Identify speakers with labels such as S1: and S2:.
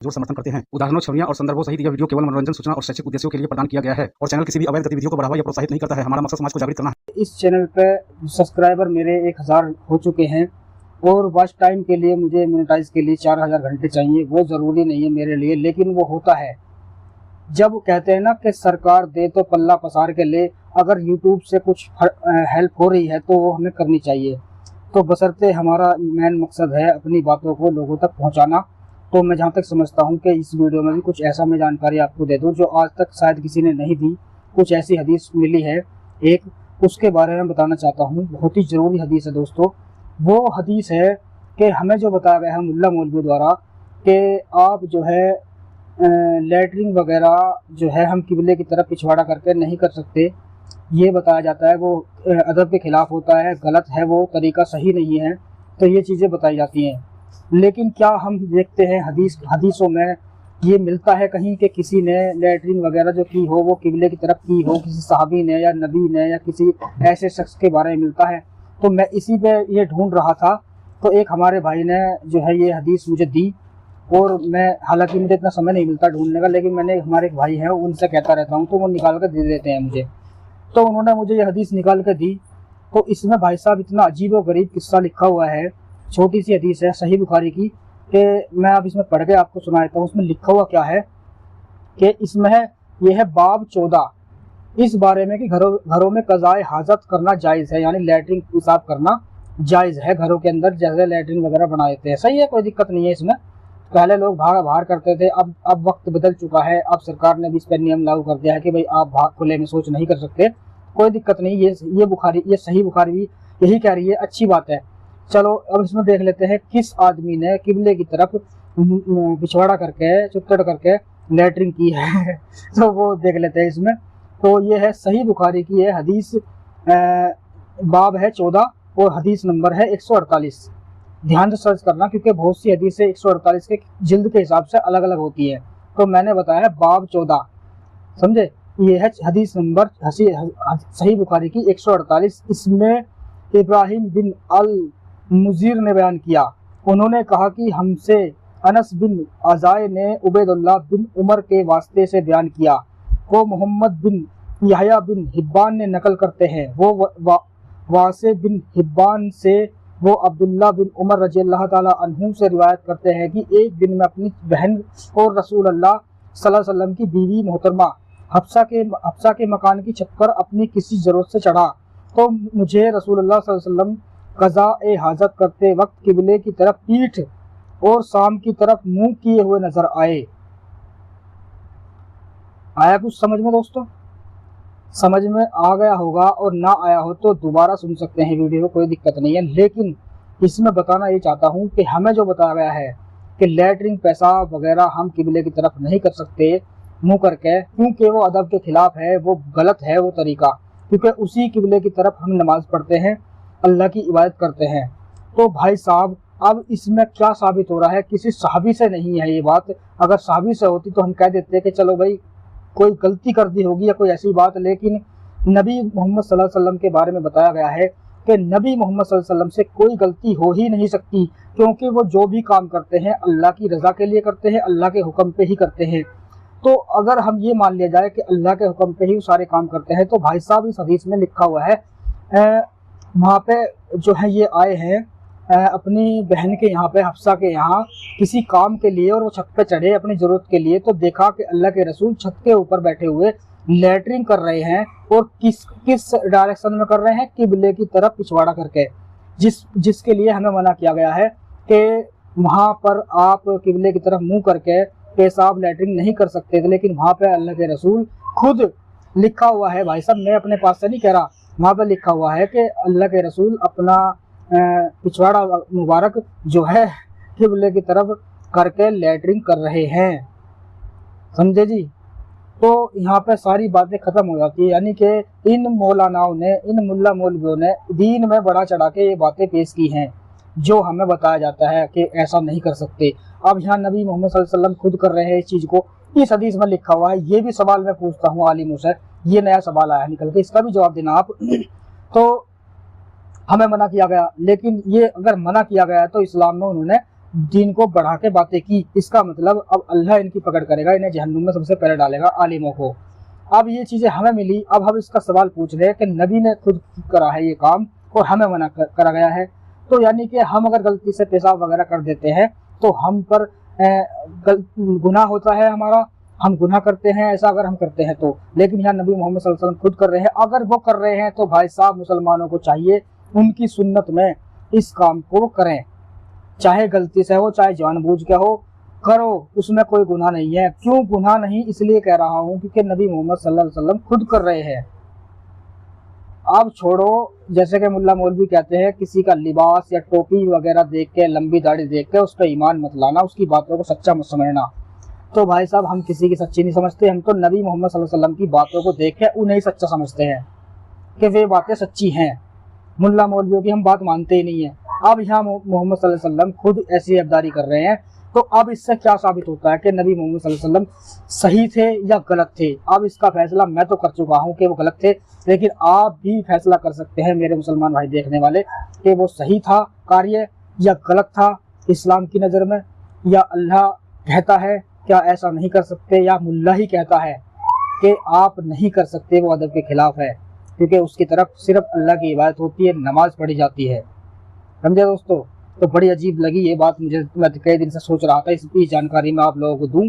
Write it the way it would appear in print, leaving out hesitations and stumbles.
S1: जोर समर्थन करते हैं। उदाहरणों, छवियां और संदर्भों सहित यह वीडियो केवल मनोरंजन, सूचना और शैक्षिक उद्देश्यों के लिए प्रदान किया गया है और चैनल किसी भी अवैध गतिविधियों को बढ़ावा या प्रोत्साहित नहीं करता है। हमारा मकसद समाज को जागृत करना है।
S2: इस चैनल पे सब्सक्राइबर मेरे 1000 हो चुके हैं और वॉच टाइम के लिए मुझे मोनेटाइज के लिए 4000 घंटे चाहिए। वो ज़रूरी नहीं है मेरे लिए, लेकिन वो होता है। जब कहते हैं ना कि सरकार दे तो पल्ला पसार के ले, अगर यूट्यूब से कुछ हेल्प हो रही है तो वो हमें करनी चाहिए। तो बशर्ते हमारा मेन मकसद है अपनी बातों को लोगों तक पहुंचाना। तो मैं जहां तक समझता हूं कि इस वीडियो में भी कुछ ऐसा मैं जानकारी आपको दे दूं जो आज तक शायद किसी ने नहीं दी। कुछ ऐसी हदीस मिली है एक, उसके बारे में बताना चाहता हूं। बहुत ही ज़रूरी हदीस है दोस्तों। वो हदीस है कि हमें जो बताया गया है मुल्ला मौलवी द्वारा कि आप जो है लेटरिन वगैरह जो है हम किबले की तरफ पिछवाड़ा करके नहीं कर सकते। ये बताया जाता है वो अदब के ख़िलाफ़ होता है, गलत है, वो तरीका सही नहीं है। तो ये चीज़ें बताई जाती हैं। लेकिन क्या हम देखते हैं हदीसों में ये मिलता है कहीं कि किसी ने लेटरिन वगैरह जो की हो वो किबले की तरफ की हो, किसी सहाबी ने या नबी ने या किसी ऐसे शख्स के बारे में मिलता है? तो मैं इसी पे ये ढूंढ रहा था। तो एक हमारे भाई ने जो है ये हदीस मुझे दी और मैं, हालांकि मुझे इतना समय नहीं मिलता ढूंढने का, लेकिन मैंने हमारे एक भाई हैं उनसे कहता रहता हूँ तो वो निकाल कर दे देते हैं मुझे। तो उन्होंने मुझे ये हदीस निकाल कर दी। तो इसमें भाई साहब इतना अजीब और गरीब किस्सा लिखा हुआ है। छोटी सी हदीस है सही बुखारी की, कि मैं अब इसमें पढ़ के आपको सुना देता हूँ। उसमें लिखा हुआ क्या है कि इसमें है, ये है बाब 14 इस बारे में कि घरों में कज़ाए हाजत करना जायज़ है, यानी लैट्रिन पेशाब करना जायज़ है घरों के अंदर, जैसे लैट्रिन वगैरह बना देते हैं। सही है, कोई दिक्कत नहीं है इसमें। पहले लोग बाहर करते थे, अब वक्त बदल चुका है। अब सरकार ने भी इस पर नियम लागू कर दिया है कि भाई आप बाहर खुले में शौच नहीं कर सकते। कोई दिक्कत नहीं, ये बुखारी, ये सही बुखारी भी यही कह रही है, अच्छी बात है। चलो अब इसमें देख लेते हैं किस आदमी ने किबले की तरफ पिछवाड़ा करके चुत्तड़ करके लैट्रिन की है। तो वो देख लेते हैं इसमें। तो ये है सही बुखारी की है हदीस, बाब है 14 और हदीस नंबर है 148। ध्यान से सर्च करना क्योंकि बहुत सी हदीसें 148 के जिल्द के हिसाब से अलग अलग होती है। तो मैंने बताया बाब 14, समझे। ये है हदीस नंबर सही बुखारी की 148। इसमें इब्राहिम बिन अल मुजीर ने बयान किया, उन्होंने कहा कि हमसे अनस बिन अज़ाय ने उबैदुल्लाह बिन उमर के वास्ते से बयान किया। वो मोहम्मद बिन यहया बिन हिब्बान ने नकल करते हैं। वो वासे बिन हिब्बान से वो अब्दुल्ला बिन उमर रज़ियल्लाहु ताला अन्हु से रिवायत करते हैं कि एक दिन मैं अपनी बहन और रसूल अल्लाह सल्लल्लाहु अलैहि वसल्लम की बीवी मोहतरमा हफ्सा के मकान की छत पर अपनी किसी ज़रूरत से चढ़ा तो मुझे रसूल अल्लाह सल्लल्लाहु अलैहि वसल्लम क़ज़ा हाजत करते वक्त किबले की तरफ पीठ और शाम की तरफ मुंह किए हुए नजर आए। आया कुछ समझ में दोस्तों? समझ में आ गया होगा, और ना आया हो तो दोबारा सुन सकते हैं वीडियो, कोई दिक्कत नहीं है। लेकिन इसमें बताना ये चाहता हूँ कि हमें जो बताया गया है कि लैट्रिन पेशाब वगैरह हम किबले की तरफ नहीं कर सकते मुंह करके, क्योंकि वो अदब के खिलाफ है, वो गलत है वो तरीका, क्योंकि उसी किबले की तरफ हम नमाज पढ़ते हैं, अल्लाह की इबादत करते हैं। तो भाई साहब अब इसमें क्या साबित हो रहा है? किसी सहाबी से नहीं है ये बात। अगर सहाबी से होती तो हम कह देते कि चलो भाई कोई गलती कर दी होगी या कोई ऐसी बात, लेकिन नबी मोहम्मद सल्लल्लाहु अलैहि वसल्लम के बारे में बताया गया है कि नबी मोहम्मद सल्लल्लाहु अलैहि वसल्लम से कोई गलती हो ही नहीं सकती, क्योंकि वो जो भी काम करते हैं अल्लाह की रज़ा के लिए करते हैं, अल्लाह के हुक्म पे ही करते हैं। तो अगर हम ये मान लिया जाए कि अल्लाह के हुक्म पे ही वो सारे काम करते हैं, तो भाई साहब इस हदीस में लिखा हुआ है, वहाँ पे जो है ये आए हैं अपनी बहन के यहाँ पे, हफ्सा के यहाँ किसी काम के लिए, और वो छत पे चढ़े अपनी ज़रूरत के लिए, तो देखा कि अल्लाह के रसूल छत के ऊपर बैठे हुए लैट्रिन कर रहे हैं। और किस डायरेक्शन में कर रहे हैं? किबले की तरफ पिछवाड़ा करके, जिसके लिए हमें मना किया गया है कि वहाँ पर आप किबले की तरफ मुँह करके पेशाब लैट्रिन नहीं कर सकते थे। लेकिन वहाँ पे अल्लाह के रसूल खुद लिखा हुआ है, भाई साहब मैं अपने पास से नहीं कह रहा, वहाँ पर लिखा हुआ है कि अल्लाह के रसूल अपना पिछवाड़ा मुबारक जो है किबले की तरफ करके लैट्रिन कर रहे हैं, समझे जी। तो यहाँ पे सारी बातें ख़त्म हो जाती है, यानी कि इन मौलानाओं ने, इन मुल्ला मौलवियों ने दीन में बड़ा चढ़ा के ये बातें पेश की हैं जो हमें बताया जाता है कि ऐसा नहीं कर सकते। अब यहाँ नबी मोहम्मद सल्लल्लाहु अलैहि वसल्लम खुद कर रहे हैं इस चीज़ को, इस हदीस में लिखा हुआ है। ये भी सवाल मैं पूछता हूँ आलिमों से, ये नया सवाल आया निकल के, इसका भी जवाब देना आप। तो हमें मना किया गया, लेकिन ये अगर मना किया गया तो इस्लाम में उन्होंने دین کو بڑھا کے باتیں کی، اس کا مطلب اب اللہ ان کی پکڑ کرے گا، انہیں جہنم میں سب سے پہلے ڈالے گا عالموں کو۔ اب یہ چیزیں ہمیں ملی، اب ہم اس کا سوال پوچھ رہے ہیں کہ نبی نے خود کرا ہے یہ کام اور ہمیں منع کرا گیا ہے، تو یعنی کہ ہم اگر غلطی سے پیشاب وغیرہ کر دیتے ہیں تو ہم پر گناہ ہوتا ہے ہمارا، ہم گناہ کرتے ہیں ایسا اگر ہم کرتے ہیں تو، لیکن یہاں نبی محمد صلی اللہ علیہ وسلم خود کر رہے ہیں۔ اگر وہ کر رہے ہیں تو بھائی صاحب مسلمانوں کو چاہیے ان کی سنت میں اس کام کو کریں، چاہے غلطی سے ہو چاہے جان بوجھ کے ہو، کرو، اس میں کوئی گناہ نہیں ہے۔ کیوں گناہ نہیں؟ اس لیے کہہ رہا ہوں کیونکہ نبی محمد صلی اللہ علیہ وسلم خود کر رہے ہیں۔ اب چھوڑو، جیسے کہ ملا مولوی کہتے ہیں کسی کا لباس یا ٹوپی وغیرہ دیکھ کے، لمبی داڑھی دیکھ کے اس پہ ایمان مت لانا، اس کی باتوں کو سچا مت سمجھنا۔ تو بھائی صاحب ہم کسی کی سچی نہیں سمجھتے، ہم تو نبی محمد صلی اللہ علیہ وسلم کی باتوں کو دیکھ کے انہیں سچا سمجھتے ہیں کہ وہ باتیں سچی ہیں، ملا مولویوں کی ہم بات مانتے ہی نہیں ہیں۔ اب یہاں محمد صلی اللہ علیہ وسلم خود ایسی عبداری کر رہے ہیں، تو اب اس سے کیا ثابت ہوتا ہے کہ نبی محمد صلی اللہ علیہ وسلم صحیح تھے یا غلط تھے؟ اب اس کا فیصلہ میں تو کر چکا ہوں کہ وہ غلط تھے، لیکن آپ بھی فیصلہ کر سکتے ہیں میرے مسلمان بھائی دیکھنے والے کہ وہ صحیح تھا کاریہ یا غلط تھا اسلام کی نظر میں، یا اللہ کہتا ہے کیا ایسا نہیں کر سکتے، یا ملا ہی کہتا ہے کہ آپ نہیں کر سکتے، وہ ادب کے خلاف ہے، کیونکہ اس کی طرف صرف اللہ کی عبادت ہوتی ہے، نماز پڑھی جاتی ہے۔ سمجھے دوستو؟ تو بڑی عجیب لگی یہ بات مجھے، میں کئی دن سے سوچ رہا تھا اس کی جانکاری میں آپ لوگوں کو دوں۔